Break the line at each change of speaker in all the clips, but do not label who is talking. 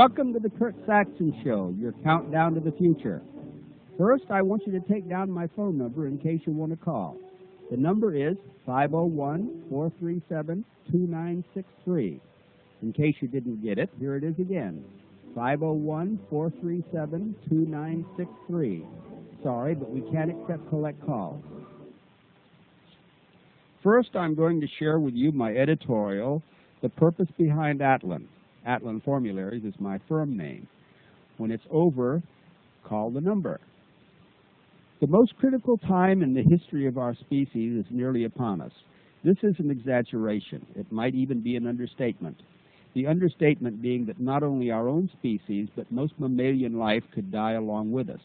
Welcome to the Kurt Saxon Show, your countdown to the future. First, I want you to take down my phone number in case you want to call. The number is 501-437-2963. In case you didn't get it, here it is again, 501-437-2963. Sorry, but we can't accept collect calls. First, I'm going to share with you my editorial, The Purpose Behind Atlan. Atlan Formularies is my firm name. When it's over, call the number. The most critical time in the history of our species is nearly upon us. This is an exaggeration. It might even be an understatement. The understatement being that not only our own species, but most mammalian life could die along with us.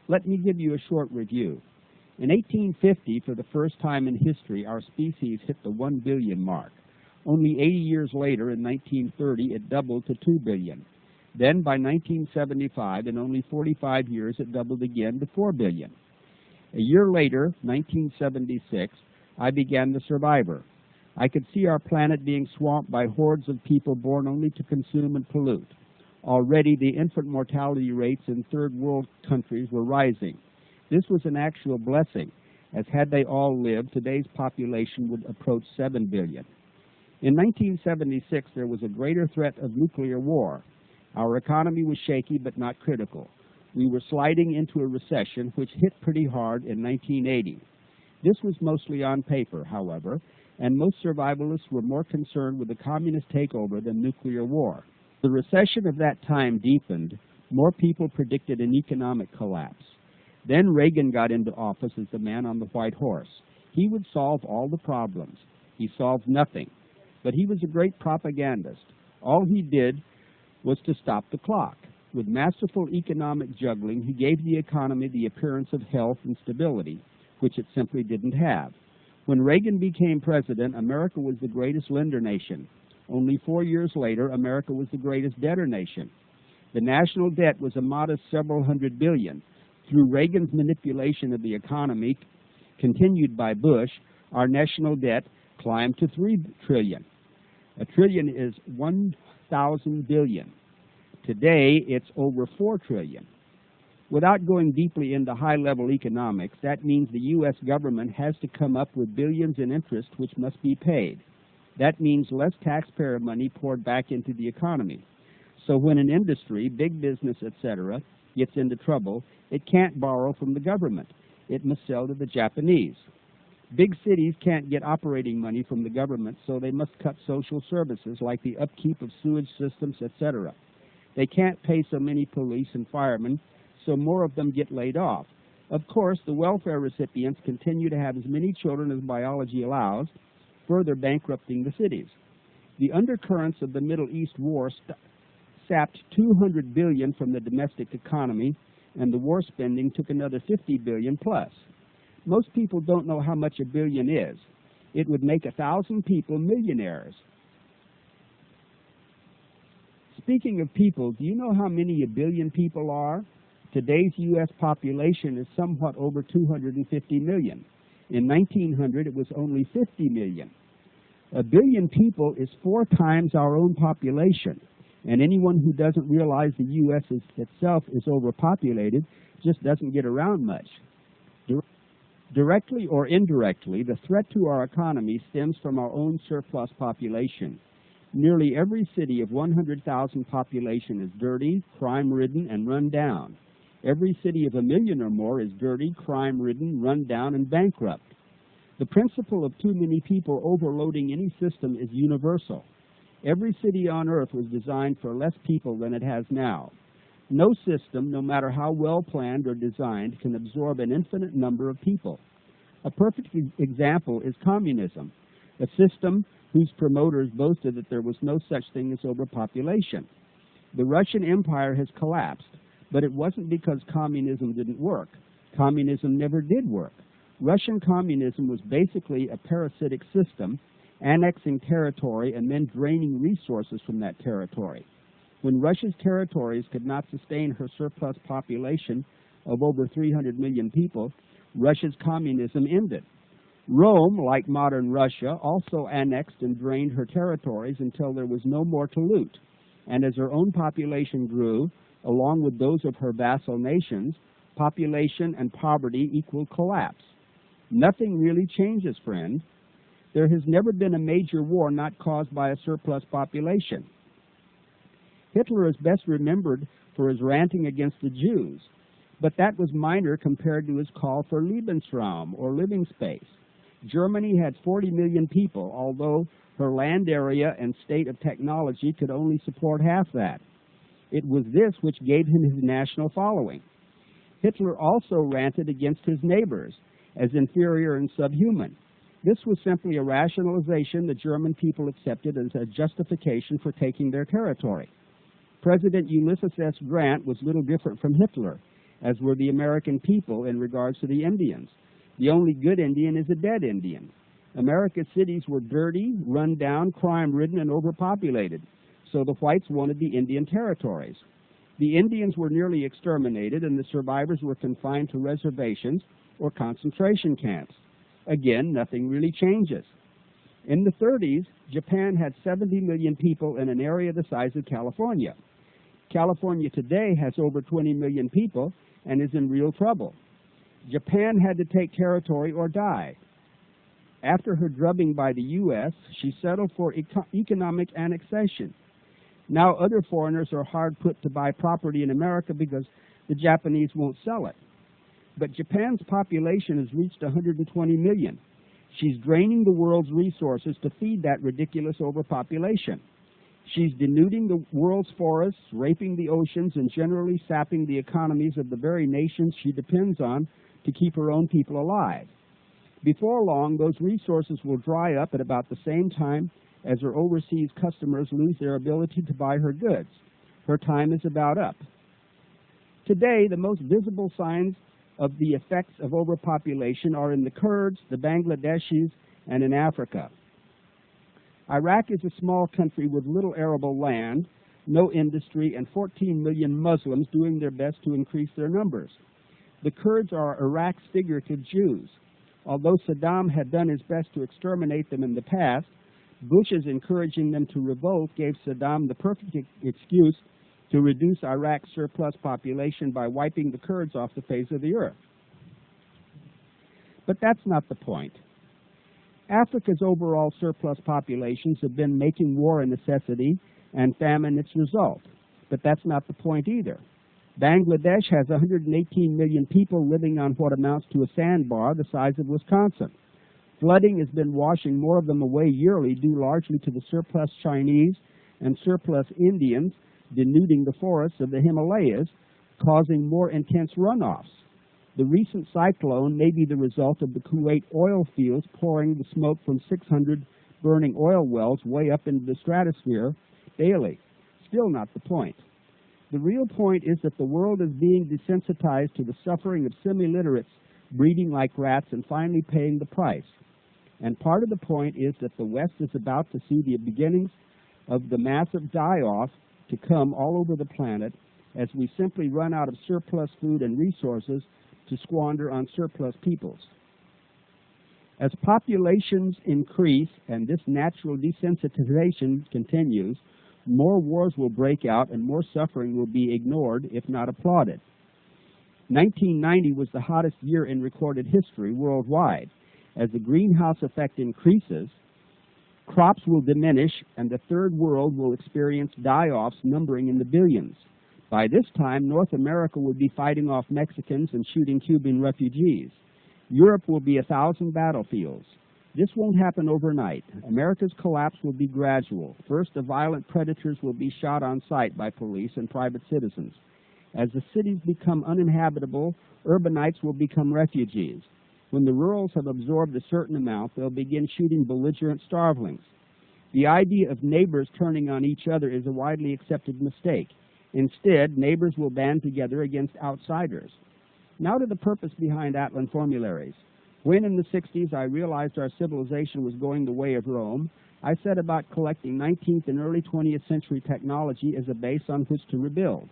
Let me give you a short review. In 1850, for the first time in history, our species hit the 1 billion mark. Only 80 years later, in 1930, it doubled to 2 billion. Then, by 1975, in only 45 years, it doubled again to 4 billion. A year later, 1976, I began The Survivor. I could see our planet being swamped by hordes of people born only to consume and pollute. Already, the infant mortality rates in third world countries were rising. This was an actual blessing, as had they all lived, today's population would approach 7 billion. In 1976, there was a greater threat of nuclear war. Our economy was shaky but not critical. We were sliding into a recession which hit pretty hard in 1980. This was mostly on paper, however, and most survivalists were more concerned with the communist takeover than nuclear war. The recession of that time deepened. More people predicted an economic collapse. Then Reagan got into office as the man on the white horse. He would solve all the problems. He solved nothing. But he was a great propagandist. All he did was to stop the clock. With masterful economic juggling, he gave the economy the appearance of health and stability, which it simply didn't have. When Reagan became president, America was the greatest lender nation. Only 4 years later, America was the greatest debtor nation. The national debt was a modest several hundred billion. Through Reagan's manipulation of the economy, continued by Bush, our national debt climbed to 3 trillion. A trillion is 1,000 billion. Today, it's over 4 trillion. Without going deeply into high-level economics, that means the U.S. government has to come up with billions in interest which must be paid. That means less taxpayer money poured back into the economy. So when an industry, big business, etc., gets into trouble, it can't borrow from the government. It must sell to the Japanese. Big cities can't get operating money from the government, so they must cut social services like the upkeep of sewage systems, etc. They can't pay so many police and firemen, so more of them get laid off. Of course, the welfare recipients continue to have as many children as biology allows, further bankrupting the cities. The undercurrents of the Middle East war sapped 200 billion from the domestic economy, and the war spending took another 50 billion plus. Most people don't know how much a billion is. It would make 1,000 people millionaires. Speaking of people, do you know how many a billion people are? Today's U.S. population is somewhat over 250 million. In 1900, it was only 50 million. A billion people is 4 times our own population. And anyone who doesn't realize the U.S. itself is overpopulated just doesn't get around much. Directly or indirectly, the threat to our economy stems from our own surplus population. Nearly every city of 100,000 population is dirty, crime-ridden, and run down. Every city of 1 million or more is dirty, crime-ridden, run down, and bankrupt. The principle of too many people overloading any system is universal. Every city on earth was designed for less people than it has now. No system, no matter how well planned or designed, can absorb an infinite number of people. A perfect example is communism, a system whose promoters boasted that there was no such thing as overpopulation. The Russian Empire has collapsed, but it wasn't because communism didn't work. Communism never did work. Russian communism was basically a parasitic system, annexing territory and then draining resources from that territory. When Russia's territories could not sustain her surplus population of over 300 million people, Russia's communism ended. Rome, like modern Russia, also annexed and drained her territories until there was no more to loot. and as her own population grew, along with those of her vassal nations, population and poverty equal collapse. Nothing really changes, friend. There has never been a major war not caused by a surplus population. Hitler is best remembered for his ranting against the Jews, but that was minor compared to his call for Lebensraum, or living space. Germany had 40 million people, although her land area and state of technology could only support half that. It was this which gave him his national following. Hitler also ranted against his neighbors as inferior and subhuman. This was simply a rationalization the German people accepted as a justification for taking their territory. President Ulysses S. Grant was little different from Hitler, as were the American people in regards to the Indians. The only good Indian is a dead Indian. America's cities were dirty, run down, crime-ridden, and overpopulated, so the whites wanted the Indian territories. The Indians were nearly exterminated, and the survivors were confined to reservations or concentration camps. Again, nothing really changes. In the 30s, Japan had 70 million people in an area the size of California. California today has over 20 million people and is in real trouble. Japan had to take territory or die. After her drubbing by the U.S., she settled for economic annexation. Now other foreigners are hard put to buy property in America because the Japanese won't sell it. But Japan's population has reached 120 million. She's draining the world's resources to feed that ridiculous overpopulation. She's denuding the world's forests, raping the oceans, and generally sapping the economies of the very nations she depends on to keep her own people alive. Before long, those resources will dry up at about the same time as her overseas customers lose their ability to buy her goods. Her time is about up. Today, the most visible signs of the effects of overpopulation are in the Kurds, the Bangladeshis, and in Africa. Iraq is a small country with little arable land, no industry, and 14 million Muslims doing their best to increase their numbers. The Kurds are Iraq's figurative Jews. Although Saddam had done his best to exterminate them in the past, Bush's encouraging them to revolt gave Saddam the perfect excuse to reduce Iraq's surplus population by wiping the Kurds off the face of the earth. But that's not the point. Africa's overall surplus populations have been making war a necessity and famine its result. But that's not the point either. Bangladesh has 118 million people living on what amounts to a sandbar the size of Wisconsin. Flooding has been washing more of them away yearly due largely to the surplus Chinese and surplus Indians denuding the forests of the Himalayas, causing more intense runoffs. The recent cyclone may be the result of the Kuwait oil fields pouring the smoke from 600 burning oil wells way up into the stratosphere daily. Still not the point. The real point is that the world is being desensitized to the suffering of semi-literates breeding like rats and finally paying the price. And part of the point is that the West is about to see the beginnings of the massive die-off to come all over the planet as we simply run out of surplus food and resources to squander on surplus peoples. As populations increase and this natural desensitization continues, more wars will break out and more suffering will be ignored, if not applauded. 1990 was the hottest year in recorded history worldwide. As the greenhouse effect increases, crops will diminish and the third world will experience die-offs numbering in the billions. By this time, North America will be fighting off Mexicans and shooting Cuban refugees. Europe will be 1,000 battlefields. This won't happen overnight. America's collapse will be gradual. First, the violent predators will be shot on sight by police and private citizens. As the cities become uninhabitable, urbanites will become refugees. When the rurals have absorbed a certain amount, they'll begin shooting belligerent starvelings. The idea of neighbors turning on each other is a widely accepted mistake. Instead, neighbors will band together against outsiders. Now to the purpose behind Atlan formularies. When in the 60s I realized our civilization was going the way of Rome, I set about collecting 19th and early 20th century technology as a base on which to rebuild.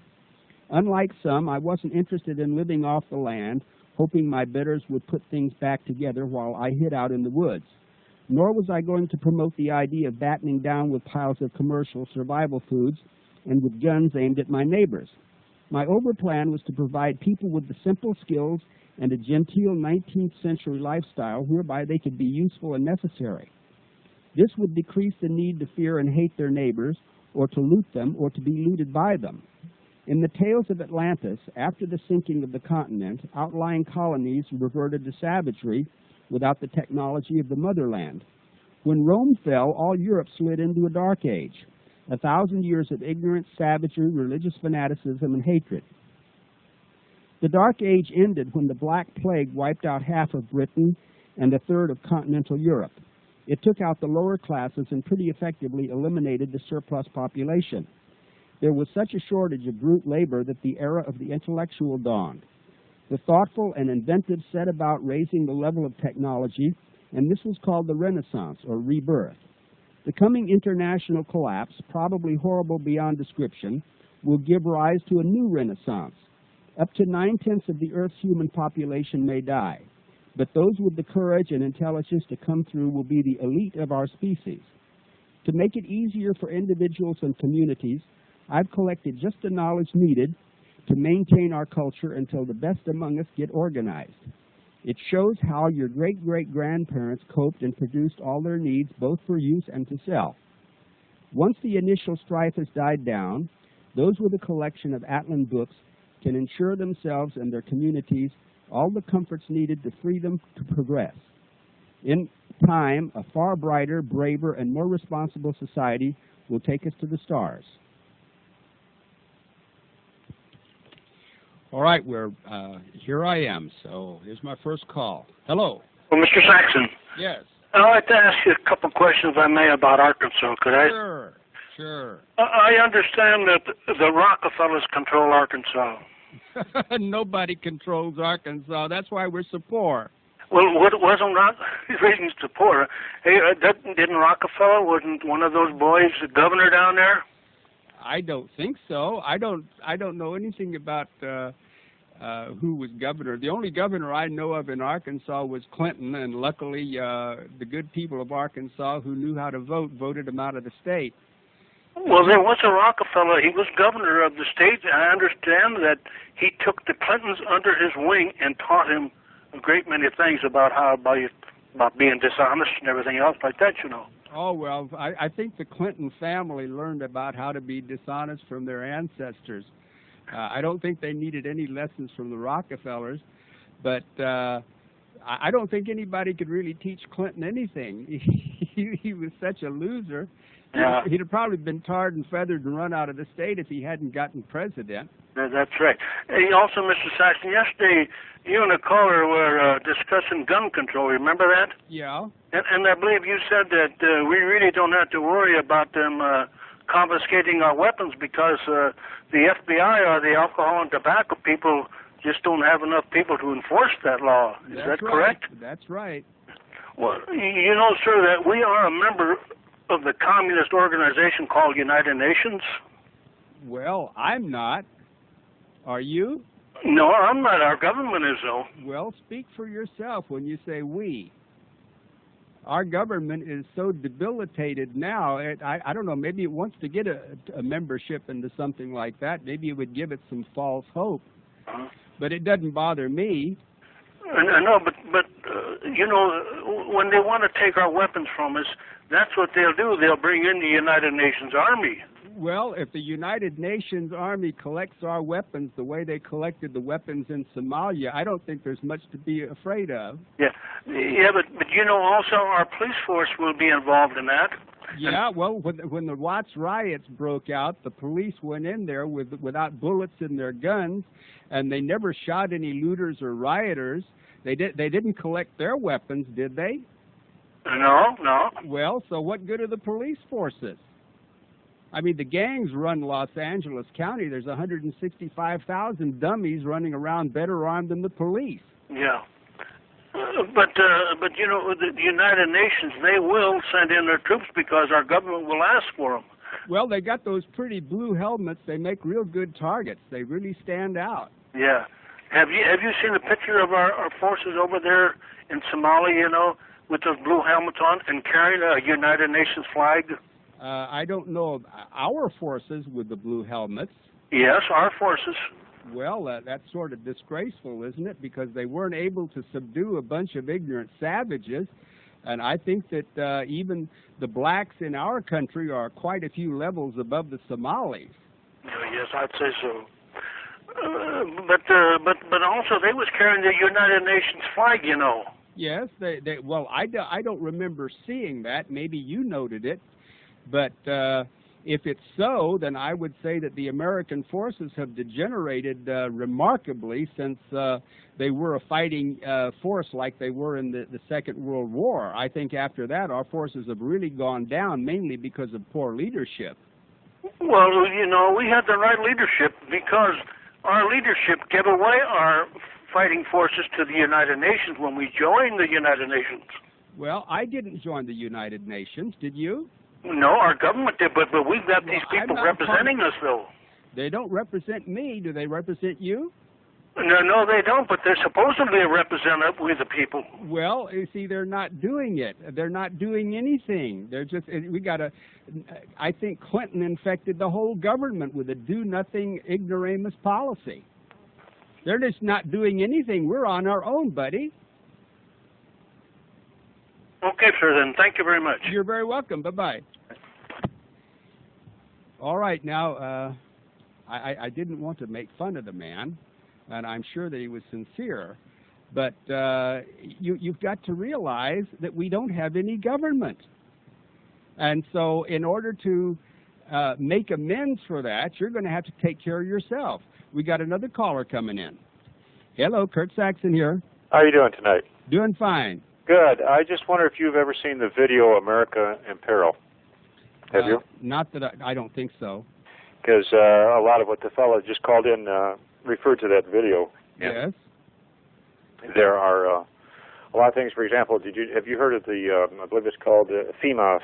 Unlike some, I wasn't interested in living off the land, hoping my bidders would put things back together while I hid out in the woods. Nor was I going to promote the idea of battening down with piles of commercial survival foods and with guns aimed at my neighbors. My overplan was to provide people with the simple skills and a genteel 19th century lifestyle whereby they could be useful and necessary. This would decrease the need to fear and hate their neighbors, or to loot them, or to be looted by them. In the tales of Atlantis, after the sinking of the continent, outlying colonies reverted to savagery without the technology of the motherland. When Rome fell, all Europe slid into a dark age, 1,000 years of ignorance, savagery, religious fanaticism, and hatred. The Dark Age ended when the Black Plague wiped out half of Britain and a third of continental Europe. It took out the lower classes and pretty effectively eliminated the surplus population. There was such a shortage of brute labor that the era of the intellectual dawned. The thoughtful and inventive set about raising the level of technology, and this was called the Renaissance, or rebirth. The coming international collapse, probably horrible beyond description, will give rise to a new Renaissance. Up to 9/10 of the Earth's human population may die, but those with the courage and intelligence to come through will be the elite of our species. To make it easier for individuals and communities, I've collected just the knowledge needed to maintain our culture until the best among us get organized. It shows how your great-great-grandparents coped and produced all their needs, both for use and to sell. Once the initial strife has died down, those with a collection of Atlan books can ensure themselves and their communities all the comforts needed to free them to progress. In time, a far brighter, braver, and more responsible society will take us to the stars. All right, here I am, so here's my first call. Hello.
Well, Mr. Saxon.
Yes.
I'd like to ask you a couple of questions, if I may, about Arkansas. Could I?
Sure.
I understand that the Rockefellers control Arkansas.
Nobody controls Arkansas. That's why we're so poor.
Well, wasn't reasons to poor? Hey, didn't Rockefeller, wasn't one of those boys the governor down there?
I don't think so. I don't know anything about who was governor. The only governor I know of in Arkansas was Clinton, and luckily the good people of Arkansas who knew how to vote voted him out of the state.
Well, there was a Rockefeller. He was governor of the state, and I understand that he took the Clintons under his wing and taught him a great many things about being dishonest and everything else like that, you know.
Oh, well, I think the Clinton family learned about how to be dishonest from their ancestors. I don't think they needed any lessons from the Rockefellers, but I don't think anybody could really teach Clinton anything. He was such a loser.
Yeah.
He'd have probably been tarred and feathered and run out of the state if he hadn't gotten president.
That's right. Hey, also, Mr. Saxon, yesterday you and a caller were discussing gun control. Remember that?
Yeah.
And I believe you said that we really don't have to worry about them confiscating our weapons because the FBI or the alcohol and tobacco people just don't have enough people to enforce that law. Is that correct?
That's right.
Well, you know, sir, that we are a member of the communist organization called United Nations.
Well, I'm not. Are you?
No, I'm not. Our government is, though.
Well, speak for yourself when you say we. Our government is so debilitated now, I don't know, maybe it wants to get a membership into something like that. Maybe it would give it some false hope. But it doesn't bother me.
I know, but you know, when they want to take our weapons from us, that's what they'll do. They'll bring in the United Nations Army.
Well, if the United Nations Army collects our weapons the way they collected the weapons in Somalia, I don't think there's much to be afraid of.
Yeah, but you know, also our police force will be involved in that.
Yeah, well, when the Watts riots broke out, the police went in there without bullets in their guns, and they never shot any looters or rioters. They didn't collect their weapons, did they?
No.
Well, so what good are the police forces? I mean, the gangs run Los Angeles County. There's 165,000 dummies running around better armed than the police.
Yeah. But you know, the United Nations, they will send in their troops because our government will ask for them.
Well, they got those pretty blue helmets. They make real good targets. They really stand out.
Yeah. Have you seen a picture of our forces over there in Somalia, you know, with those blue helmets on and carrying a United Nations flag?
I don't know of our forces with the blue helmets.
Yes, our forces.
Well, that's sort of disgraceful, isn't it? Because they weren't able to subdue a bunch of ignorant savages. And I think that even the blacks in our country are quite a few levels above the Somalis.
Yes, I'd say so. But also they was carrying the United Nations flag, you know.
Yes, well, I don't remember seeing that. Maybe you noted it. But if it's so, then I would say that the American forces have degenerated remarkably since they were a fighting force like they were in the Second World War. I think after that our forces have really gone down, mainly because of poor leadership.
Well, you know, we had the right leadership because our leadership gave away our fighting forces to the United Nations when we joined the United Nations.
Well, I didn't join the United Nations, did you?
No, our government did, but we've got these people representing us, though.
They don't represent me. Do they represent you?
No, they don't, but they're supposedly a representative with the people.
Well, you see, they're not doing it. They're not doing anything. They're just, I think Clinton infected the whole government with a do-nothing ignoramus policy. They're just not doing anything. We're on our own, buddy.
Okay, sir, then. Thank you very much.
You're very welcome. Bye-bye. All right, now, I didn't want to make fun of the man, and I'm sure that he was sincere, but you've got to realize that we don't have any government. And so in order to make amends for that, you're going to have to take care of yourself. We got another caller coming in. Hello, Kurt Saxon here.
How are you doing tonight?
Doing fine.
Good. I just wonder if you've ever seen the video America in Peril. Have you?
Not that I don't think so.
Because a lot of what the fellow just called in referred to that video.
Yes.
There are a lot of things. For example, have you heard of the, I believe it's called FEMA?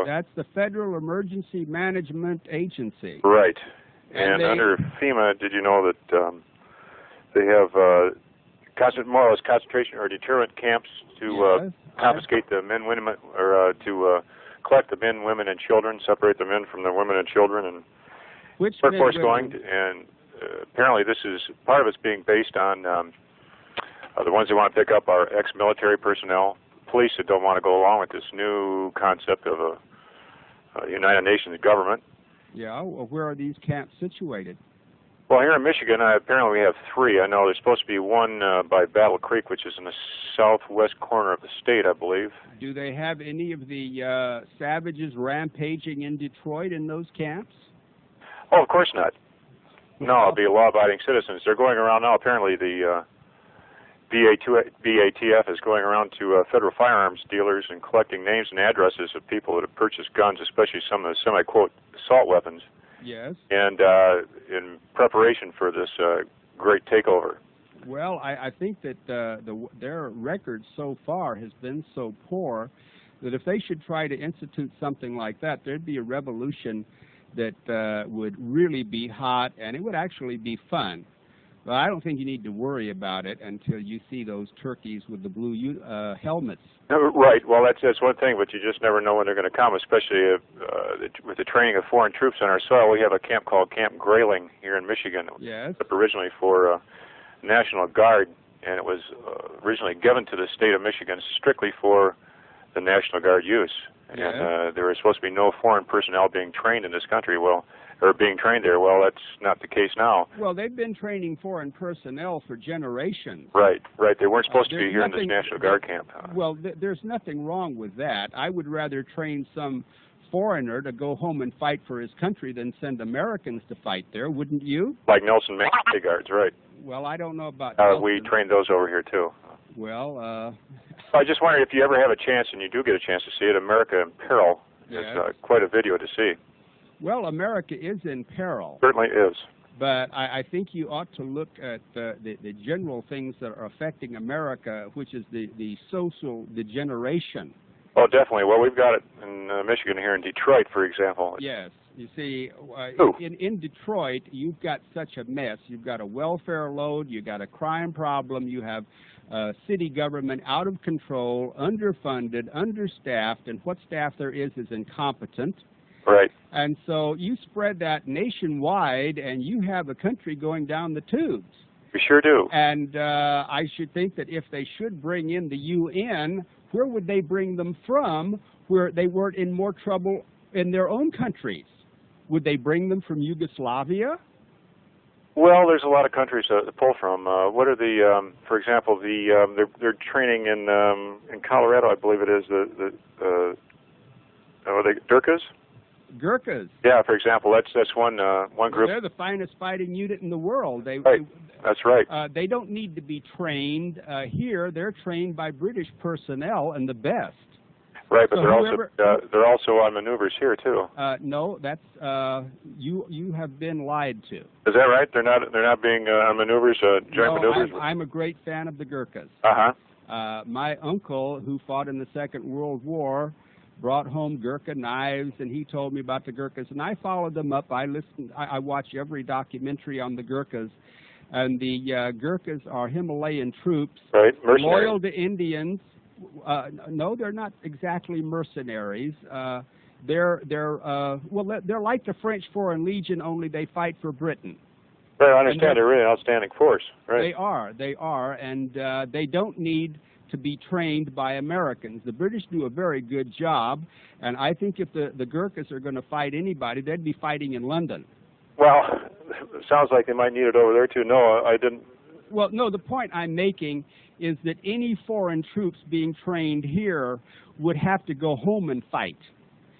That's the Federal Emergency Management Agency.
Right. And under FEMA, did you know that they have more or less concentration or deterrent camps to confiscate the men, women, or to collect the men, women, and children, separate the men from the women and children, and workforce going. And apparently, this is part of it's being based on the ones that want to pick up our ex-military personnel, police that don't want to go along with this new concept of a United Nations government.
Yeah. Well, where are these camps situated?
Well, here in Michigan, apparently we have 3. I know there's supposed to be one by Battle Creek, which is in the southwest corner of the state, I believe.
Do they have any of the savages rampaging in Detroit in those camps?
Oh, of course not. No, it'll be law-abiding citizens. They're going around now. Apparently the BATF is going around to federal firearms dealers and collecting names and addresses of people that have purchased guns, especially some of the semi-quote assault weapons.
Yes.
And in preparation for this great takeover.
Well, I think that their record so far has been so poor that if they should try to institute something like that, there'd be a revolution that would really be hot, and it would actually be fun. But I don't think you need to worry about it until you see those turkeys with the blue helmets.
Right. Well, that's one thing, but you just never know when they're going to come, especially with the training of foreign troops on our soil. We have a camp called Camp Grayling here in Michigan.
Yes.
It was originally for National Guard, and it was originally given to the state of Michigan strictly for the National Guard use.
Yes.
And there was supposed to be no foreign personnel being trained in this country. Well, or being trained there. Well, that's not the case now.
Well, they've been training foreign personnel for generations.
Right. They weren't supposed to be here in this National Guard camp.
Well, there's nothing wrong with that. I would rather train some foreigner to go home and fight for his country than send Americans to fight there, wouldn't you?
Like Nelson Mandela guards, right.
Well, I don't know about
we train those over here, too.
Well,
I just wondered if you ever have a chance, and you do get a chance to see it, America in Peril.
Yes.
It's quite a video to see.
Well, America is in peril.
Certainly is.
But I think you ought to look at the general things that are affecting America, which is the social degeneration.
Oh, definitely. Well, we've got it in Michigan here in Detroit, for example.
Yes. You see, in Detroit, you've got such a mess. You've got a welfare load. You've got a crime problem. You have city government out of control, underfunded, understaffed, and what staff there is incompetent.
Right.
And so you spread that nationwide, and you have a country going down the tubes.
We sure do.
And I should think that if they should bring in the UN, where would they bring them from where they weren't in more trouble in their own countries? Would they bring them from Yugoslavia?
Well, there's a lot of countries to pull from. What are the, for example, they're training in Colorado, I believe it is, the Gurkhas?
Gurkhas.
Yeah, for example, that's one group.
They're the finest fighting unit in the world.
Right. That's right.
They don't need to be trained here. They're trained by British personnel and the best.
Right, but
so
they're also on maneuvers here too.
No, that's you have been lied to.
Is that right? They're not being on maneuvers, joint maneuvers.
I'm a great fan of the Gurkhas. My uncle, who fought in the Second World War, brought home Gurkha knives, and he told me about the Gurkhas, and I followed them up. I watch every documentary on the Gurkhas, and the Gurkhas are Himalayan troops,
right?
Loyal to Indians. No, they're not exactly mercenaries. They're like the French Foreign Legion, only they fight for Britain.
Right, I understand. They're really an outstanding force. Right.
They are, and they don't need to be trained by Americans. The British do a very good job, and I think if the Gurkhas are going to fight anybody, they'd be fighting in London.
Well, it sounds like they might need it over there too. No, I didn't.
Well, no, the point I'm making is that any foreign troops being trained here would have to go home and fight,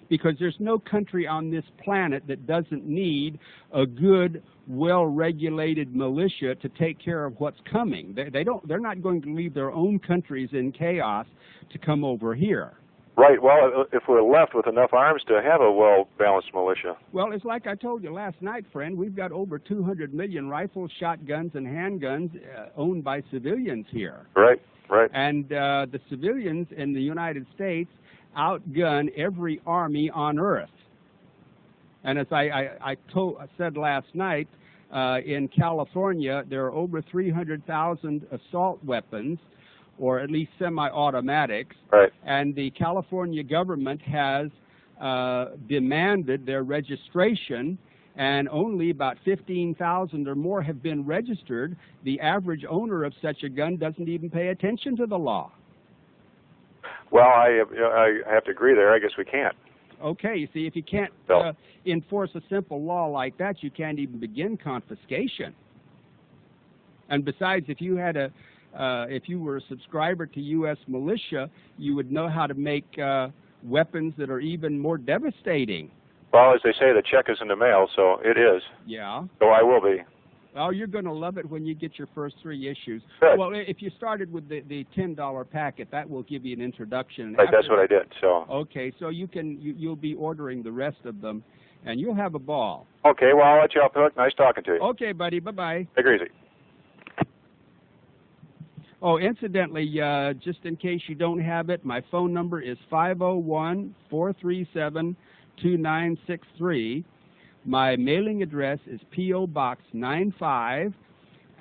because there's no country on this planet that doesn't need a good, well-regulated militia to take care of what's coming. They're not going to leave their own countries in chaos to come over here.
Right. Well, if we're left with enough arms to have a well-balanced militia.
Well, it's like I told you last night, friend. We've got over 200 million rifles, shotguns, and handguns owned by civilians here.
Right, right.
And the civilians in the United States outgun every army on Earth. And as I said last night, in California, there are over 300,000 assault weapons, or at least semi-automatics,
right.
And the California government has demanded their registration, and only about 15,000 or more have been registered. The average owner of such a gun doesn't even pay attention to the law.
Well, I have to agree there. I guess we can't.
Okay, you see, if you can't enforce a simple law like that, you can't even begin confiscation. And besides, if you were a subscriber to U.S. militia, you would know how to make weapons that are even more devastating.
Well, as they say, the check is in the mail, so it is.
Yeah.
So I will be.
Oh, you're going to love it when you get your first 3 issues.
Good.
Well, if you started with the $10 packet, that will give you an introduction.
Right, that's what I did. So.
Okay, so you'll be ordering the rest of them, and you'll have a ball.
Okay, well, I'll let you off the hook. Nice talking to you.
Okay, buddy. Bye-bye.
Take it easy.
Oh, incidentally, just in case you don't have it, my phone number is 501-437-2963. My mailing address is P.O. Box 95,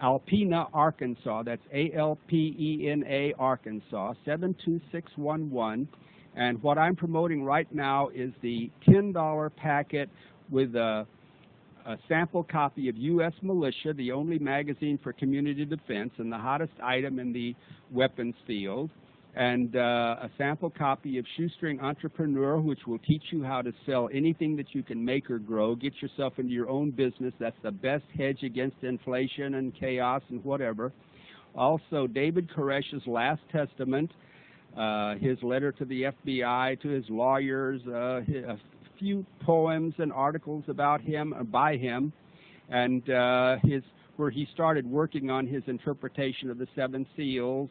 Alpena, Arkansas. That's A-L-P-E-N-A, Arkansas, 72611. And what I'm promoting right now is the $10 packet with a sample copy of U.S. Militia, the only magazine for community defense and the hottest item in the weapons field, and a sample copy of Shoestring Entrepreneur, which will teach you how to sell anything that you can make or grow. Get yourself into your own business. That's the best hedge against inflation and chaos and whatever. Also, David Koresh's Last Testament, his letter to the FBI, to his lawyers, a few poems and articles about him, by him, and where he started working on his interpretation of the 7 seals,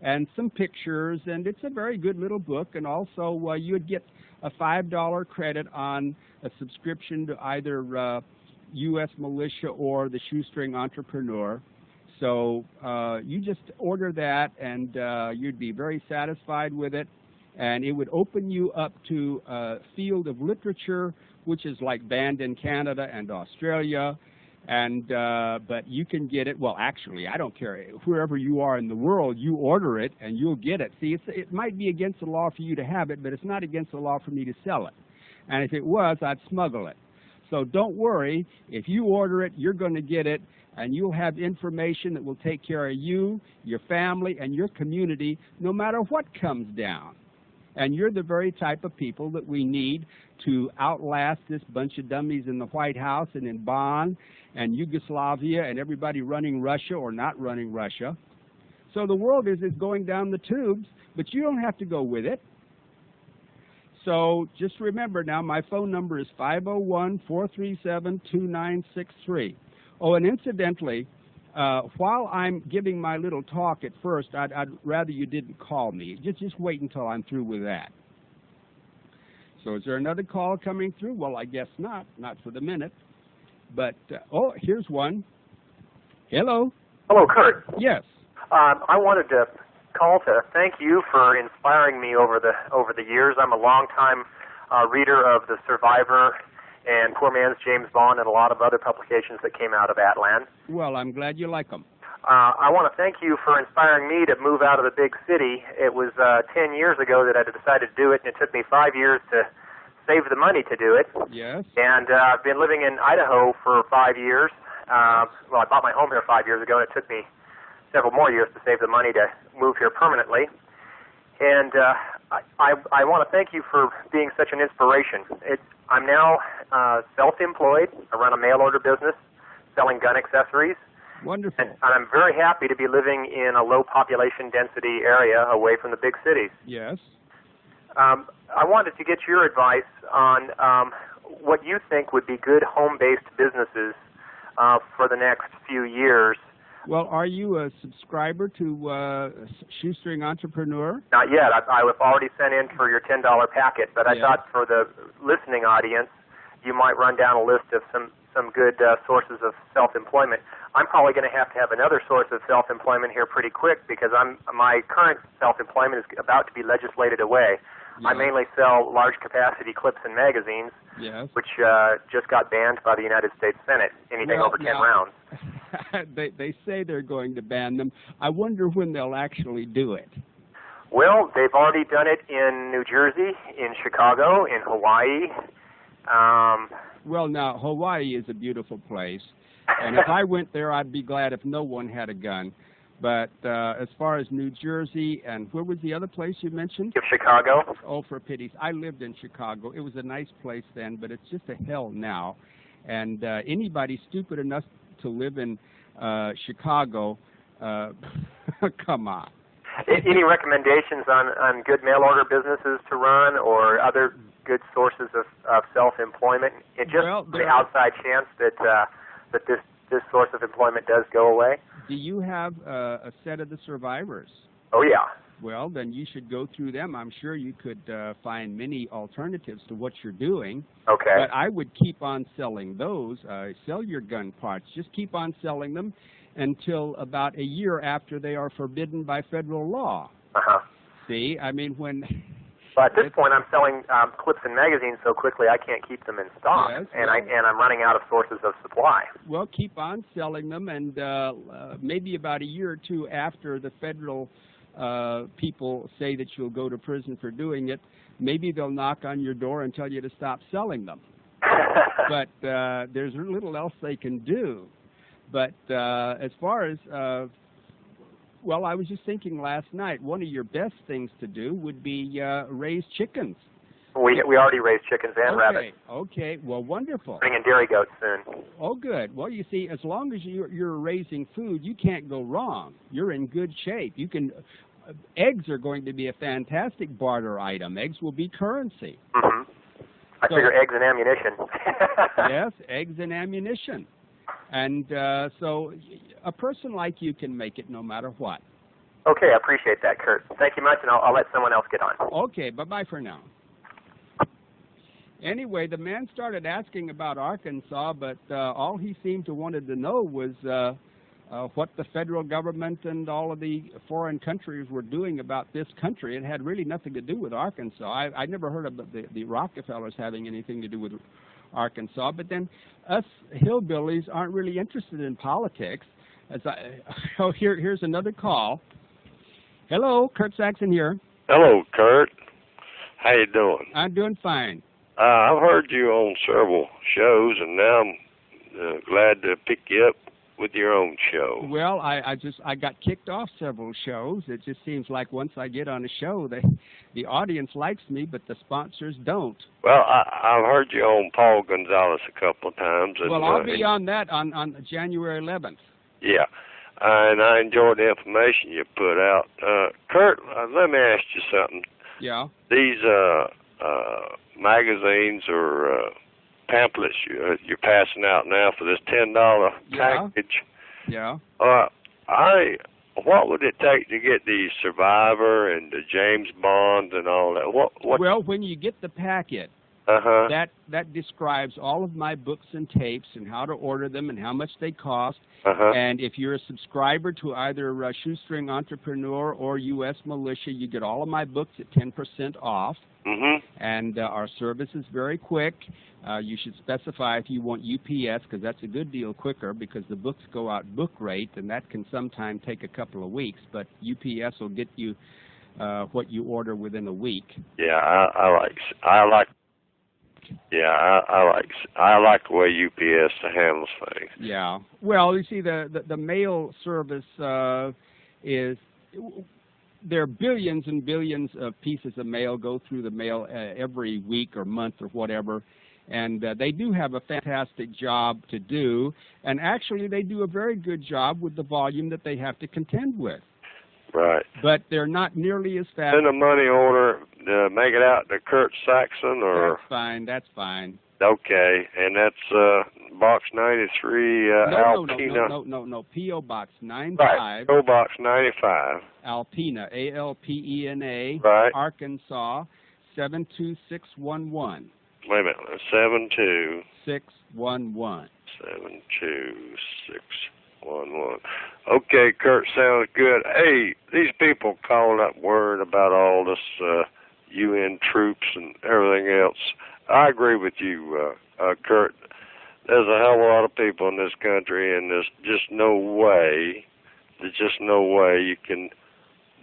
and some pictures, and it's a very good little book. And also you would get a $5 credit on a subscription to either U.S. Militia or the Shoestring Entrepreneur. So you just order that, and you'd be very satisfied with it. And it would open you up to a field of literature which is like banned in Canada and Australia. And but you can get it. Well, actually, I don't care. Wherever you are in the world, you order it and you'll get it. See, it might be against the law for you to have it, but it's not against the law for me to sell it. And if it was, I'd smuggle it. So don't worry. If you order it, you're going to get it, and you'll have information that will take care of you, your family, and your community, no matter what comes down. And you're the very type of people that we need to outlast this bunch of dummies in the White House and in Bonn and Yugoslavia and everybody running Russia or not running Russia. So the world is going down the tubes, but you don't have to go with it. So just remember now, my phone number is 501-437-2963. Oh, and incidentally, while I'm giving my little talk at first, I'd rather you didn't call me. Just wait until I'm through with that. So is there another call coming through? Well, I guess not for the minute. But, oh, here's one. Hello.
Hello, Kurt.
Yes.
I wanted to call to thank you for inspiring me over the years. I'm a longtime reader of The Survivor and Poor Man's James Bond and a lot of other publications that came out of Atlan.
Well, I'm glad you like them.
I want to thank you for inspiring me to move out of the big city. It was 10 years ago that I decided to do it, and it took me 5 years to save the money to do it.
Yes.
And I've been living in Idaho for 5 years. Well, I bought my home here 5 years ago, and it took me several more years to save the money to move here permanently. And I want to thank you for being such an inspiration. I'm now self-employed. I run a mail-order business selling gun accessories.
Wonderful.
And I'm very happy to be living in a low population density area away from the big cities.
Yes.
I wanted to get your advice on what you think would be good home-based businesses for the next few years.
Well, are you a subscriber to Shoestring Entrepreneur?
Not yet. I've already sent in for your $10 packet, but I thought for the listening audience, you might run down a list of some good sources of self-employment. I'm probably going to have another source of self-employment here pretty quick because my current self-employment is about to be legislated away. Yeah. I mainly sell large-capacity clips and magazines, which just got banned by the United States Senate, anything over 10 rounds.
They say they're going to ban them. I wonder when they'll actually do it.
Well, they've already done it in New Jersey, in Chicago, in Hawaii.
Well, now, Hawaii is a beautiful place, and if I went there, I'd be glad if no one had a gun. But as far as New Jersey, and where was the other place you mentioned?
Chicago.
Oh, for pities. I lived in Chicago. It was a nice place then, but it's just a hell now. And anybody stupid enough to live in Chicago, come on.
Any recommendations on good mail-order businesses to run or other good sources of self-employment? Just the outside chance that this source of employment does go away.
Do you have a set of the survivors?
Oh, yeah.
Well, then you should go through them. I'm sure you could find many alternatives to what you're doing.
Okay.
But I would keep on selling those. Sell your gun parts. Just keep on selling them until about a year after they are forbidden by federal law.
Uh-huh.
See, I mean, when...
But at this point, I'm selling clips and magazines so quickly I can't keep them in stock, and I'm running out of sources of supply.
Well, keep on selling them, and maybe about a year or two after the federal people say that you'll go to prison for doing it, maybe they'll knock on your door and tell you to stop selling them. But there's little else they can do. But as far as... well, I was just thinking last night, one of your best things to do would be raise chickens.
We already raise chickens and rabbits.
Okay, well, wonderful.
Bringing dairy goats soon.
Oh, good. Well, you see, as long as you're raising food, you can't go wrong. You're in good shape. You can. Eggs are going to be a fantastic barter item. Eggs will be currency.
Mm-hmm. I figure eggs and ammunition.
Yes, eggs and ammunition. And so a person like you can make it no matter what.
Okay, I appreciate that, Kurt. Thank you much, and I'll let someone else get on.
Okay, bye-bye for now. Anyway, the man started asking about Arkansas, but all he seemed to wanted to know was what the federal government and all of the foreign countries were doing about this country. It had really nothing to do with Arkansas. I never heard of the Rockefellers having anything to do Arkansas. But then us hillbillies aren't really interested in politics. Here's another call. Hello, Kurt Saxon here.
Hello, Kurt. How you doing?
I'm doing fine.
I've heard you on several shows, and now I'm glad to pick you up with your own show.
Well, I got kicked off several shows. It just seems like once I get on a show, the audience likes me, but the sponsors don't.
Well, I've heard you on Paul Gonzalez a couple of times. And,
well, I'll be on that on January 11th.
Yeah, and I enjoyed the information you put out. Kurt, let me ask you something.
Yeah.
These magazines or pamphlets you're passing out now for this $10 package.
Yeah.
What would it take to get the Survivor and the James Bond and all that? What?
Well, when you get the packet, that describes all of my books and tapes and how to order them and how much they cost. And if you're a subscriber to either Shoestring Entrepreneur or U.S. Militia, you get all of my books at 10% off. And our service is very quick. You should specify if you want UPS, because that's a good deal quicker, because the books go out book rate, and that can sometimes take a couple of weeks. But UPS will get you what you order within a week.
Yeah, I like the way UPS handles things.
Yeah. Well, you see, the mail service is. There are billions and billions of pieces of mail go through the mail every week or month or whatever, and they do have a fantastic job to do, and actually they do a very good job with the volume that they have to contend with.
Right.
But they're not nearly as fast.
Send a money order, make it out to Kurt Saxon, or...
That's fine.
Okay, and that's Box 93, Alpena.
No, P.O. Box 95.
Right, P.O. Box 95.
Alpena, A-L-P-E-N-A,
right.
Arkansas, 72611.
Wait a minute,
72611.
72611. Okay, Kurt, sounds good. Hey, these people calling up worried about all this UN troops and everything else. I agree with you, Kurt. There's a hell of a lot of people in this country, and there's just no way you can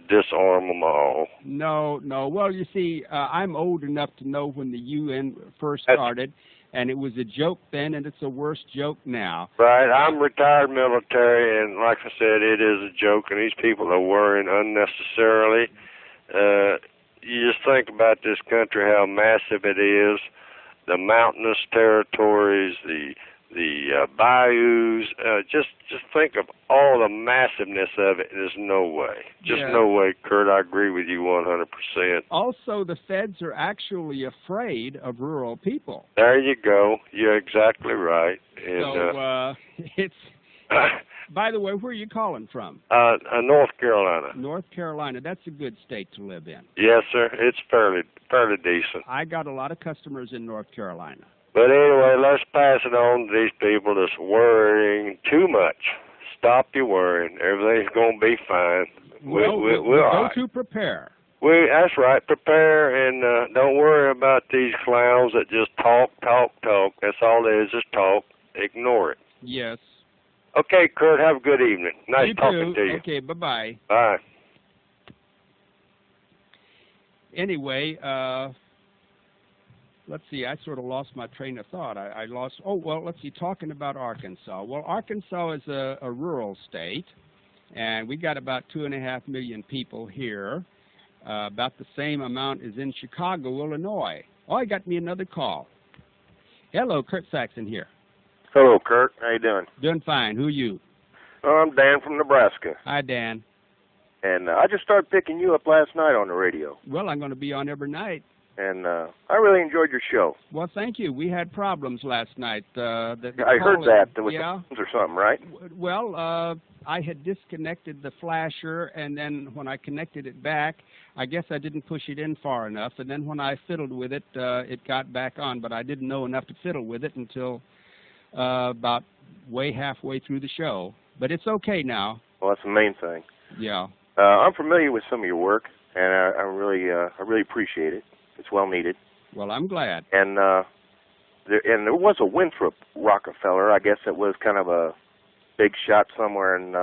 disarm them all.
No. Well, you see, I'm old enough to know when the UN first started, and it was a joke then, and it's a worse joke now.
Right. I'm retired military, and like I said, it is a joke, and these people are worrying unnecessarily. You just think about this country, how massive it is, the mountainous territories, the bayous. Just think of all the massiveness of it. There's no way. No way, Kurt. I agree with you 100%.
Also, the feds are actually afraid of rural people.
There you go. You're exactly right. And,
so it's... By the way, where are you calling from?
North Carolina.
North Carolina. That's a good state to live in.
Yes, sir. It's fairly decent.
I got a lot of customers in North Carolina.
But anyway, let's pass it on to these people that's worrying too much. Stop your worrying. Everything's going to be fine.
We'll go to prepare.
That's right. Prepare, and don't worry about these clowns that just talk. That's all it is talk. Ignore it.
Yes.
Okay, Kurt, have a good evening. Nice talking to you.
Okay, bye-bye.
Bye.
Anyway, let's see, I sort of lost my train of thought. Let's see, talking about Arkansas. Well, Arkansas is a rural state, and we got about 2.5 million people here, about the same amount as in Chicago, Illinois. Oh, I got me another call. Hello, Kurt Saxon here.
Hello, Kurt. How you doing?
Doing fine. Who are you?
I'm Dan from Nebraska.
Hi, Dan.
And I just started picking you up last night on the radio.
Well, I'm going to be on every night.
And I really enjoyed your show.
Well, thank you. We had problems last night.
I heard that. There was or something, right?
Well, I had disconnected the flasher, and then when I connected it back, I guess I didn't push it in far enough. And then when I fiddled with it, it got back on. But I didn't know enough to fiddle with it until about halfway through the show. But it's okay now.
Well, that's the main thing.
Yeah.
I'm familiar with some of your work, and I really appreciate it. It's well needed.
Well, I'm glad.
And there was a Winthrop Rockefeller. I guess it was kind of a big shot somewhere in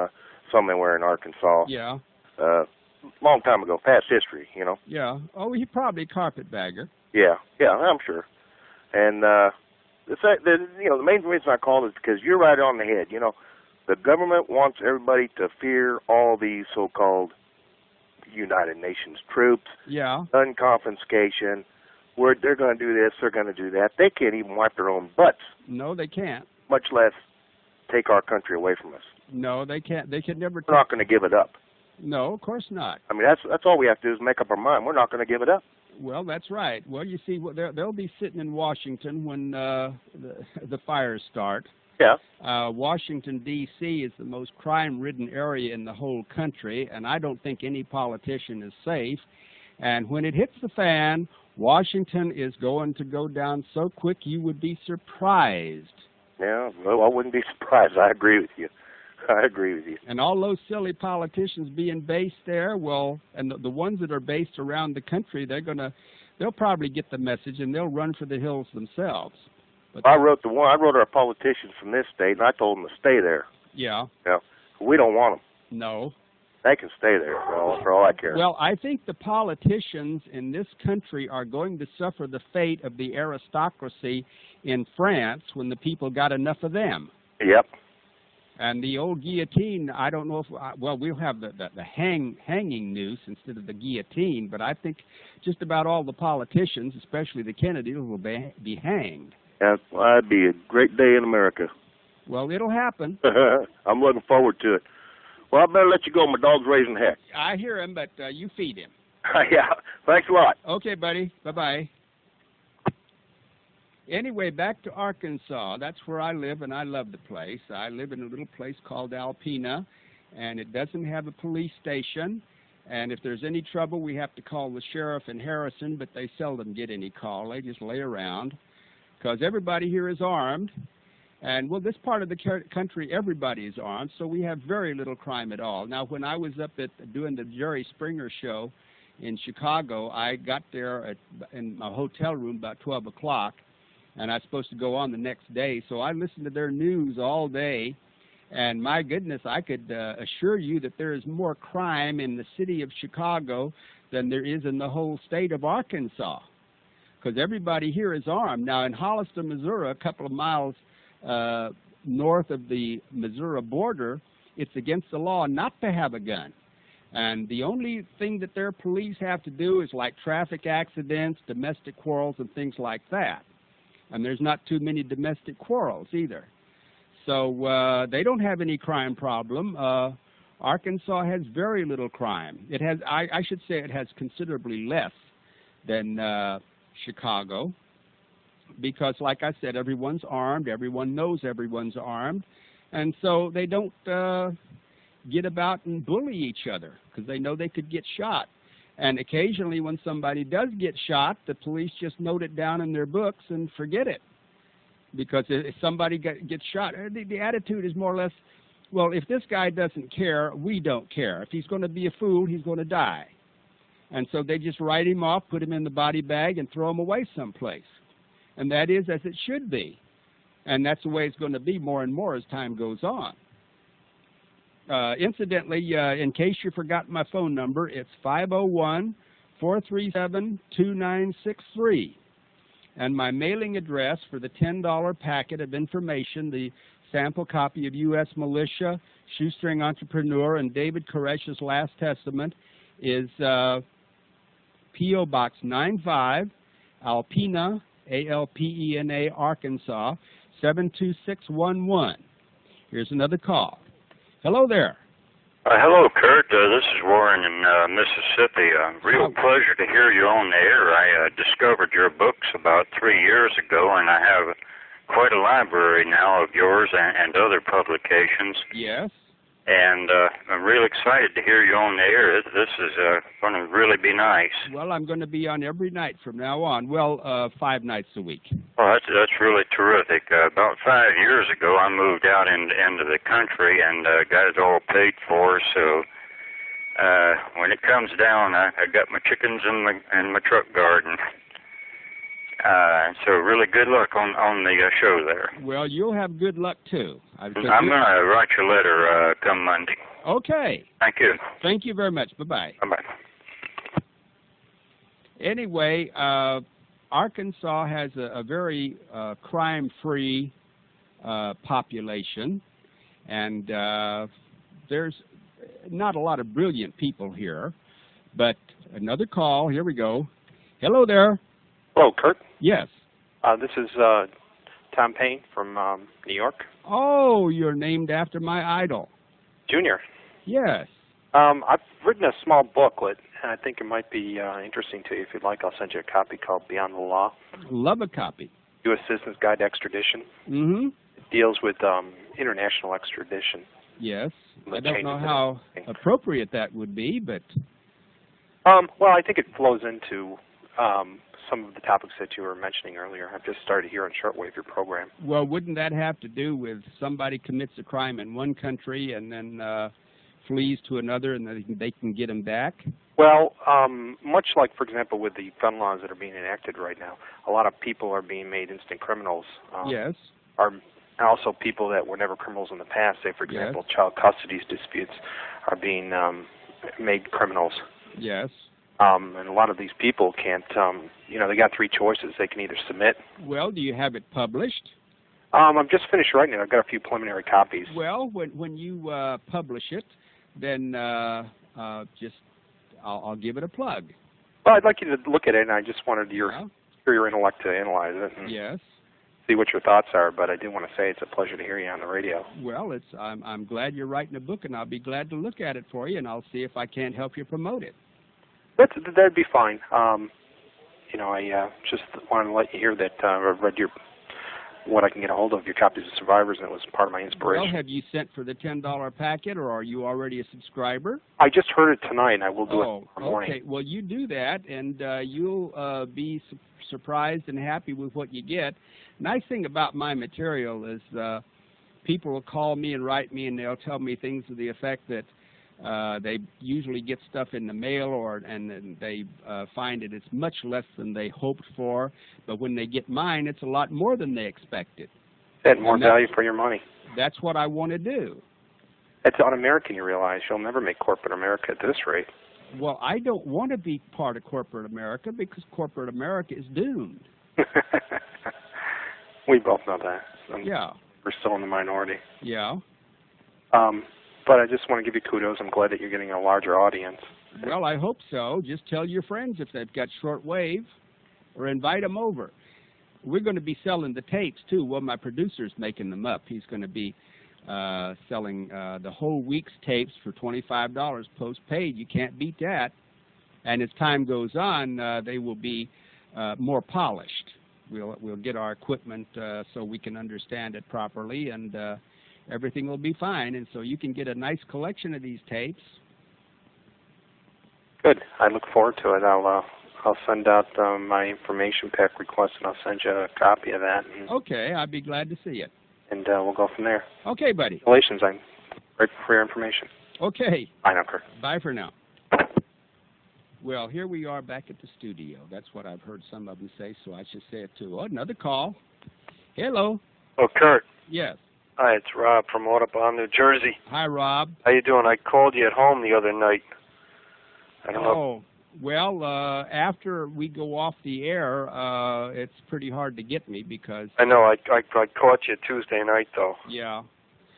Arkansas.
Yeah.
Long time ago, past history, you know.
Yeah. Oh, he probably a carpetbagger.
Yeah, I'm sure. And the main reason I called is because you're right on the head. You know, the government wants everybody to fear all these so-called United Nations troops.
Yeah.
Gun confiscation. Where they're going to do this, they're going to do that. They can't even wipe their own butts.
No, they can't.
Much less take our country away from us.
No, they can't. They can never.
We're not going to give it up.
No, of course not.
I mean, that's all we have to do is make up our mind. We're not going to give it up.
Well, that's right. Well, you see, they'll be sitting in Washington when the fires start.
Yeah.
Washington, D.C. is the most crime-ridden area in the whole country, and I don't think any politician is safe. And when it hits the fan, Washington is going to go down so quick you would be surprised.
Yeah, well, I wouldn't be surprised. I agree with you.
And all those silly politicians being based there, well, and the ones that are based around the country, they'll probably get the message and they'll run for the hills themselves. But
I wrote our politicians from this state, and I told them to stay there.
Yeah.
Yeah. We don't want them.
No.
They can stay there for all I care.
Well, I think the politicians in this country are going to suffer the fate of the aristocracy in France when the people got enough of them.
Yep.
And the old guillotine, I don't know if, well, we'll have the hanging noose instead of the guillotine, but I think just about all the politicians, especially the Kennedys, will be hanged.
Yeah, well, that'd be a great day in America.
Well, it'll happen.
I'm looking forward to it. Well, I better let you go. My dog's raising heck.
I hear him, but you feed him.
Yeah, thanks a lot.
Okay, buddy. Bye-bye. Anyway, back to Arkansas. That's where I live, and I love the place. I live in a little place called Alpena, and it doesn't have a police station. And if there's any trouble, we have to call the sheriff in Harrison, but they seldom get any call. They just lay around because everybody here is armed. And, well, this part of the country, everybody is armed, so we have very little crime at all. Now, when I was up doing the Jerry Springer show in Chicago, I got there in my hotel room about 12 o'clock, and I was supposed to go on the next day. So I listened to their news all day, and my goodness, I could assure you that there is more crime in the city of Chicago than there is in the whole state of Arkansas, because everybody here is armed. Now, in Hollister, Missouri, a couple of miles north of the Missouri border, it's against the law not to have a gun. And the only thing that their police have to do is like traffic accidents, domestic quarrels, and things like that. And there's not too many domestic quarrels either. So they don't have any crime problem. Arkansas has very little crime. It has, I should say it has considerably less than Chicago. Because, like I said, everyone's armed. Everyone knows everyone's armed. And so they don't get about and bully each other because they know they could get shot. And occasionally when somebody does get shot, the police just note it down in their books and forget it. Because if somebody gets shot, the attitude is more or less, well, if this guy doesn't care, we don't care. If he's going to be a fool, he's going to die. And so they just write him off, put him in the body bag, and throw him away someplace. And that is as it should be. And that's the way it's going to be more and more as time goes on. Incidentally, in case you forgot my phone number, it's 501-437-2963. And my mailing address for the $10 packet of information, the sample copy of U.S. Militia, Shoestring Entrepreneur, and David Koresh's Last Testament is P.O. Box 95, Alpena, A-L-P-E-N-A, Arkansas, 72611. Here's another call. Hello there.
Hello, Kurt. This is Warren in Mississippi. Real pleasure to hear you on the air. I discovered your books about 3 years ago, and I have quite a library now of yours and other publications.
Yes.
And I'm really excited to hear you on the air. This is going to really be nice.
Well, I'm going to be on every night from now on. Well, 5 nights a week.
Well, that's really terrific. About 5 years ago, I moved out into the country and got it all paid for. So when it comes down, I got my chickens in my truck garden. So really good luck on the show there.
Well, you'll have good luck, too.
I'm going to write your letter come Monday.
Okay.
Thank you.
Thank you very much. Bye-bye.
Bye-bye.
Anyway, Arkansas has a very crime-free population, and there's not a lot of brilliant people here. But another call. Here we go. Hello there.
Hello, Kurt.
Yes.
This is Tom Payne from New York.
Oh, you're named after my idol.
Junior.
Yes.
I've written a small booklet, and I think it might be interesting to you. If you'd like, I'll send you a copy called Beyond the Law.
Love a copy.
U.S. Citizens Guide to Extradition.
Mm-hmm.
It deals with international extradition.
Yes. I don't know how appropriate that would be, but...
well, I think it flows into some of the topics that you were mentioning earlier. I've just started here on Shortwave, your program.
Well, wouldn't that have to do with somebody commits a crime in one country and then flees to another and they can get him back?
Well, much like, for example, with the gun laws that are being enacted right now, a lot of people are being made instant criminals.
Yes.
And also people that were never criminals in the past, say, for example,
yes.
child custody disputes are being made criminals.
Yes.
And a lot of these people can't, they got three choices. They can either submit.
Well, do you have it published?
I'm just finished writing it. I've got a few preliminary copies.
Well, when you publish it, then I'll give it a plug.
Well, I'd like you to look at it, and I just wanted hear your intellect to analyze it. And
yes.
See what your thoughts are, but I do want to say it's a pleasure to hear you on the radio.
Well, I'm glad you're writing a book, and I'll be glad to look at it for you, and I'll see if I can't help you promote it.
That'd be fine. I just wanted to let you hear that I've read what I can get a hold of, your copies of Survivors, and it was part of my inspiration.
Well, have you sent for the $10 packet, or are you already a subscriber?
I just heard it tonight, and I will do it tomorrow morning.
Okay. Well, you do that, and you'll be surprised and happy with what you get. Nice thing about my material is people will call me and write me, and they'll tell me things to the effect that they usually get stuff in the mail, and they find it's much less than they hoped for. But when they get mine, it's a lot more than they expected.
And more value for your money.
That's what I want to do.
It's un-American, you realize. You'll never make corporate America at this rate.
Well, I don't want to be part of corporate America because corporate America is doomed.
We both know that.
Yeah.
We're still in the minority.
Yeah.
But I just want to give you kudos. I'm glad that you're getting a larger audience.
Well, I hope so. Just tell your friends if they've got shortwave, or invite them over. We're going to be selling the tapes, too. Well, my producer's making them up. He's going to be selling the whole week's tapes for $25 postpaid. You can't beat that. And as time goes on, they will be more polished. We'll get our equipment so we can understand it properly, and everything will be fine. And so you can get a nice collection of these tapes.
Good. I look forward to it. I'll send out my information pack request, and I'll send you a copy of that.
Okay, I'd be glad to see it.
And we'll go from there.
Okay, buddy.
Congratulations. I'm grateful for your information.
Okay.
Bye now, Kurt.
Bye for now. Well, here we are back at the studio. That's what I've heard some of them say, so I should say it too. Oh, another call. Hello.
Oh, Kurt.
Yes.
Hi, it's Rob from Audubon, New Jersey.
Hi, Rob.
How you doing? I called you at home the other night. I don't know.
Oh, well, after we go off the air, it's pretty hard to get me because...
I know. I caught you Tuesday night, though.
Yeah.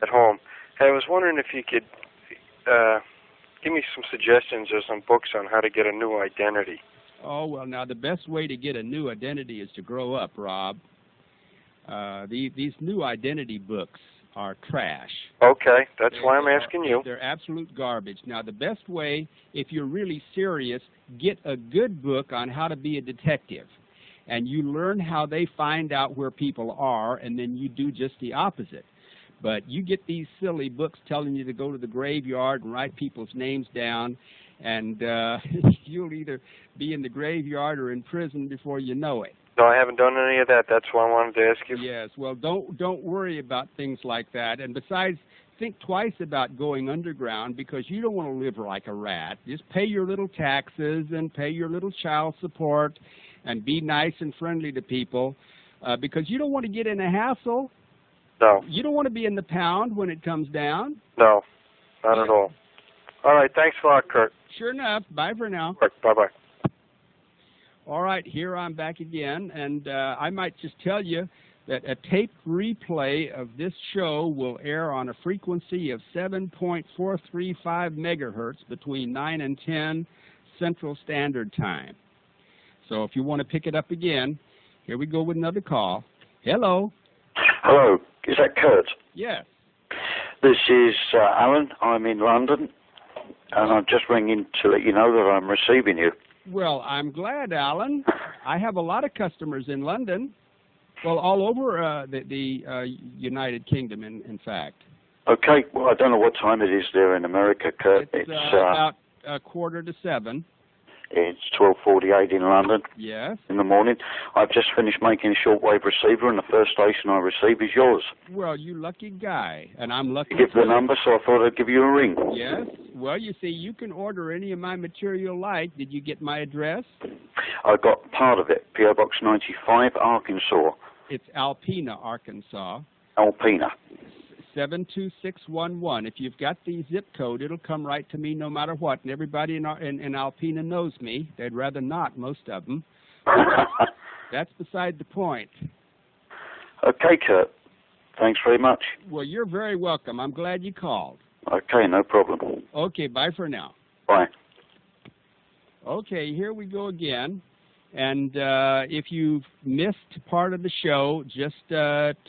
At home. Hey, I was wondering if you could give me some suggestions or some books on how to get a new identity.
Oh, well, now, the best way to get a new identity is to grow up, Rob. These new identity books are trash.
Okay, that's why I'm asking you.
They're absolute garbage. Now, the best way, if you're really serious, get a good book on how to be a detective. And you learn how they find out where people are, and then you do just the opposite. But you get these silly books telling you to go to the graveyard and write people's names down, and you'll either be in the graveyard or in prison before you know it.
No, I haven't done any of that. That's why I wanted to ask you.
Yes, well, don't worry about things like that. And besides, think twice about going underground because you don't want to live like a rat. Just pay your little taxes and pay your little child support and be nice and friendly to people, because you don't want to get in a hassle.
No.
You don't want to be in the pound when it comes down.
No, not at all. All right, thanks a lot, Kurt.
Sure enough. Bye for now.
Bye-bye.
All right, here I'm back again, and I might just tell you that a tape replay of this show will air on a frequency of 7.435 megahertz between 9 and 10 Central Standard Time. So if you want to pick it up again, here we go with another call. Hello.
Hello, is that Kurt?
Yes.
This is Alan. I'm in London, and I'm just ringing to let you know that I'm receiving you.
Well, I'm glad, Alan. I have a lot of customers in London. Well, all over the United Kingdom, in fact.
Okay, well, I don't know what time it is there in America, Kurt.
It's about 6:45.
It's 12:48 in London.
Yes.
In the morning. I've just finished making a shortwave receiver, and the first station I receive is yours.
Well, you lucky guy, and I'm lucky.
You give the number, so I thought I'd give you a ring.
Yes. Well, you see, you can order any of my material like. Did you get my address?
I got part of it, P.O. Box 95, Arkansas.
It's Alpena, Arkansas.
Alpena.
72611. If you've got the zip code, it'll come right to me no matter what. And everybody in Alpena knows me. They'd rather not, most of them. That's beside the point.
Okay, Kurt. Thanks very much.
Well, you're very welcome. I'm glad you called.
Okay, no problem.
Okay, bye for now.
Bye.
Okay, here we go again. And if you've missed part of the show, just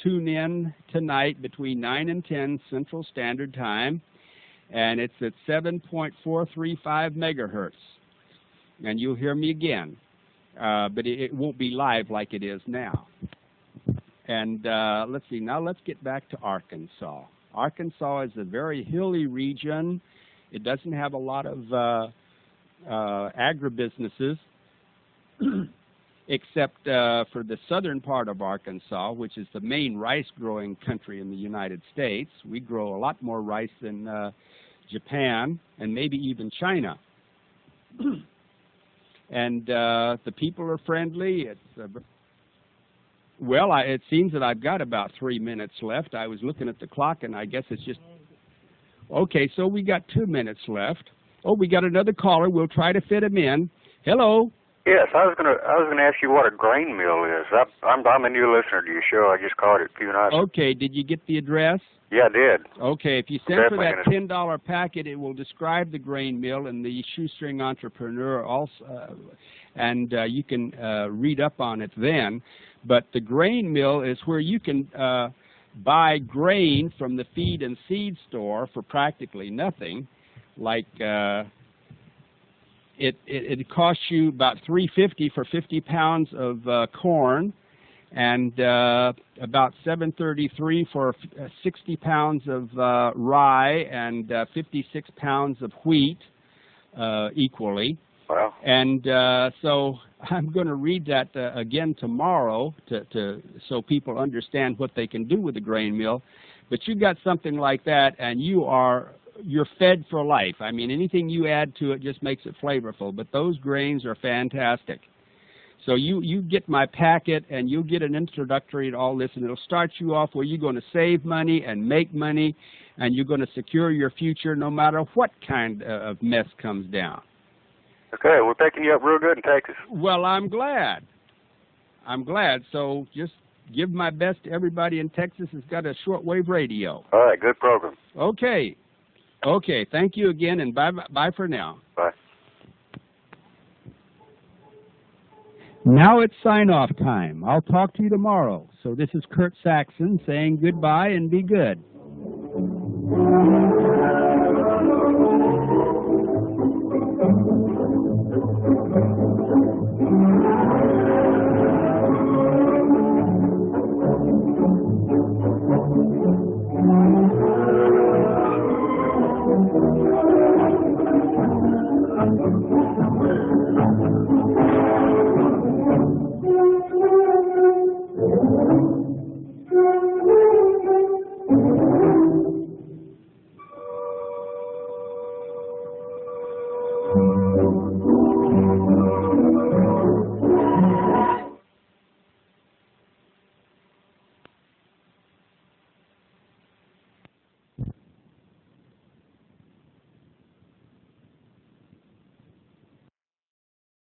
tune in tonight between 9 and 10 Central Standard Time. And it's at 7.435 megahertz. And you'll hear me again. But it won't be live like it is now. And let's see, now let's get back to Arkansas. Arkansas is a very hilly region. It doesn't have a lot of agribusinesses. Except for the southern part of Arkansas, which is the main rice-growing country in the United States. We grow a lot more rice than Japan and maybe even China. And the people are friendly. It's well, it seems that I've got about 3 minutes left. I was looking at the clock, and I guess it's just... Okay, so we got 2 minutes left. Oh, we got another caller. We'll try to fit him in. Hello.
Yes, I was gonna ask you what a grain mill is. I'm a new listener to your shoe. I just caught it a few nights.
Okay, did you get the address?
Yeah, I did.
Okay, if you send for that $10 packet, it will describe the grain mill and the shoestring entrepreneur also, and you can read up on it then. But the grain mill is where you can buy grain from the feed and seed store for practically nothing, like. It costs you about $3.50 for 50 pounds of corn, and about $7.33 for 60 pounds of rye, and 56 pounds of wheat equally.
Wow.
And so I'm going to read that again tomorrow so people understand what they can do with the grain mill. But you got something like that, and you're fed for life. I mean, anything you add to it just makes it flavorful, but those grains are fantastic. So you get my packet, and you'll get an introductory to all this, and it'll start you off where you're going to save money and make money, and you're going to secure your future no matter what kind of mess comes down.
Okay, we're picking you up real good in Texas.
Well, I'm glad. So just give my best to everybody in Texas who's got a shortwave radio.
All right, good program.
Okay, thank you again, and bye for now.
Bye.
Now it's sign-off time. I'll talk to you tomorrow. So this is Kurt Saxon saying goodbye and be good.